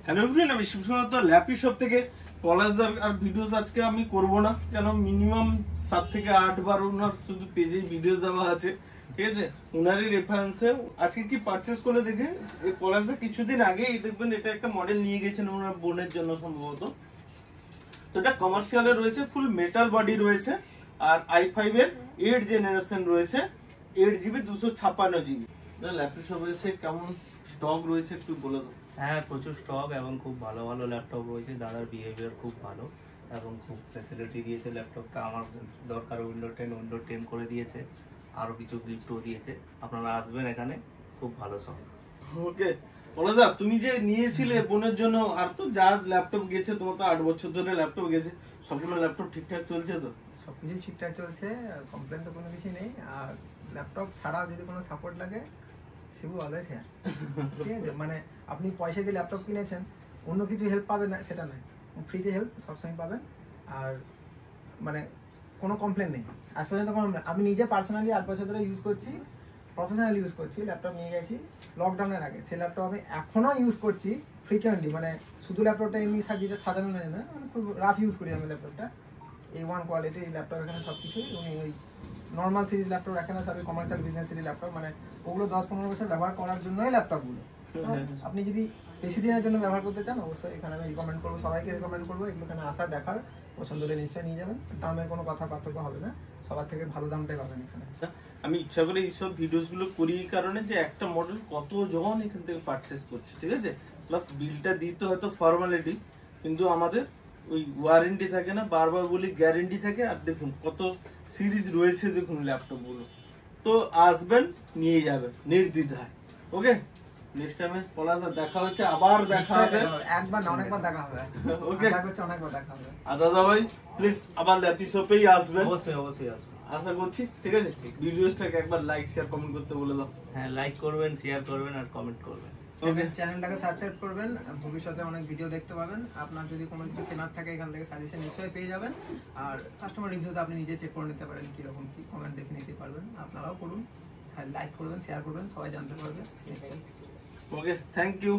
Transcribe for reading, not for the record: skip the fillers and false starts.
Hello everyone, আমি Shibsundar laptop shop থেকে পলাশদার আর videos আজকে আমি করব না, কেন মিনিমাম 7 থেকে 8 বার ওনার শুধু পেজে ভিডিও দেওয়া আছে, ঠিক আছে। ওনারই রেফারেন্সে আজকে কি পারচেস করে দেখে এই পলাশদা কিছুদিন আগে দেখবেন এটা একটা মডেল নিয়ে গেছেন ওনার বোনের জন্য সম্ভবত। তো এটা কমার্শিয়ালে রয়েছে, ফুল মেটাল বডি রয়েছে আর i5 এর 8 জেনারেশন রয়েছে, 8GB 256GB। ল্যাপটপ শপ এসে কেমন স্টক রয়েছে একটু বলে দাও। হ্যাঁ, প্রচুর স্টক এবং খুব ভালো ভালো ল্যাপটপ রয়েছে। দাদার বিহেভিয়ার খুব ভালো এবং খুব ফ্যাসিলিটি দিয়েছে। ল্যাপটপটা আমার দরকার উইন্ডো 10 করে দিয়েছে, আরও কিছু গিফটও দিয়েছে। আপনারা আসবেন এখানে, খুব ভালো সব। ওকে পলাশদা, তুমি যে নিয়েছিলে বোনের জন্য, আর তো যা ল্যাপটপ গেছে তোমার তো 8 বছর ধরে ল্যাপটপ গেছে, সবগুলো ল্যাপটপ ঠিকঠাক চলছে তো? সবকিছু ঠিকঠাক চলছে, কমপ্লেন তো কোনো কিছু নেই। আর ল্যাপটপ ছাড়াও যদি কোনো সাপোর্ট লাগে শিবু অলওয়েজ হিয়ার, ঠিক আছে। মানে আপনি পয়সা দিয়ে ল্যাপটপ কিনেছেন, অন্য কিছু হেল্প পাবেন না সেটা নয়, ফ্রিতে হেল্প সবসময় পাবেন। আর মানে কোনো কমপ্লেন নেই আজ পর্যন্ত। কোনো আমি নিজে পার্সোনালি 8 বছর ধরে ইউজ করছি, প্রফেশনালি ইউজ করছি। ল্যাপটপ নিয়ে গেছি লকডাউনের আগে, সেই ল্যাপটপ আমি এখনও ইউজ করছি ফ্রিকুয়েন্টলি। মানে শুধু ল্যাপটপটা এমনি সাজানো নেই না, মানে খুব রাফ ইউজ করি আমি ল্যাপটপটা। A1 কোয়ালিটি ল্যাপটপ, এখানে সব কিছুই উনি ওই নর্মাল সিরিজ ল্যাপটপ রাখে না, সবই কমার্শিয়াল বিজনেস সিরিজ ল্যাপটপ। মানে ওগুলো 10-15 বছর ব্যবহার করার জন্যই ল্যাপটপগুলো। আপনি যদি বেশি দিনের জন্য ব্যবহার করতে চান, অবশ্যই এখানে আমি রিকমেন্ড করবো, সবাইকে রিকমেন্ড করবো এগুলো এখানে আসা, দেখার, পছন্দ হলে নিশ্চয়ই নিয়ে যাবেন। দামের কোনো কথা পার্থক্য হবে না, সবার থেকে ভালো দামটাই পাবেন এখানে। আমি ইচ্ছা করে এইসব ভিডিওস গুলো করি এই কারণে যে একটা মডেল কতজন এখান থেকে পারচেস করছে, ঠিক আছে। প্লাস বিলটা দিতে হয়তো ফর্মালিটি, কিন্তু আমাদের ওই ওয়ারেন্টি থাকে না, বারবার বলি গ্যারেন্টি থাকে। আর দেখুন কত সিরিজ রয়েছে, দেখুন ল্যাপটপ গুলো। তো আসবেন, নিয়ে যাবেন নির্দ্বিধায়। ওকে, নেক্সট টাইমে পলাশদা দেখা হচ্ছে, আবার দেখা হবে। একবার না, অনেকবার দেখা হবে। ওকে, অনেকবার দেখা হবে। আর দাদা ভাই প্লিজ আবার ল্যাপটপ শপেই আসবেন, অবশ্যই অবশ্যই আসবেন, আশা করছি, ঠিক আছে। ভিডিওসটাকে একবার লাইক শেয়ার কমেন্ট করতে বলে দাও। হ্যাঁ, লাইক করবেন, শেয়ার করবেন আর কমেন্ট করবেন। চ্যানেলটাকে সাবস্ক্রাইব করবেন, ভবিষ্যতে অনেক ভিডিও দেখতে পাবেন। আপনার যদি কোনো কিছু কেনার থাকে এখান থেকে সাজেশন নিশ্চয়ই পেয়ে যাবেন। আর কাস্টমার রিভিউতে আপনি নিজে চেক করে নিতে পারেন কীরকম কী, কমেন্ট দেখে নিতে পারবেন। আপনারাও করুন, লাইক করবেন, শেয়ার করবেন, সবাই জানতে পারবে নিশ্চয়ই। ওকে, থ্যাংক ইউ।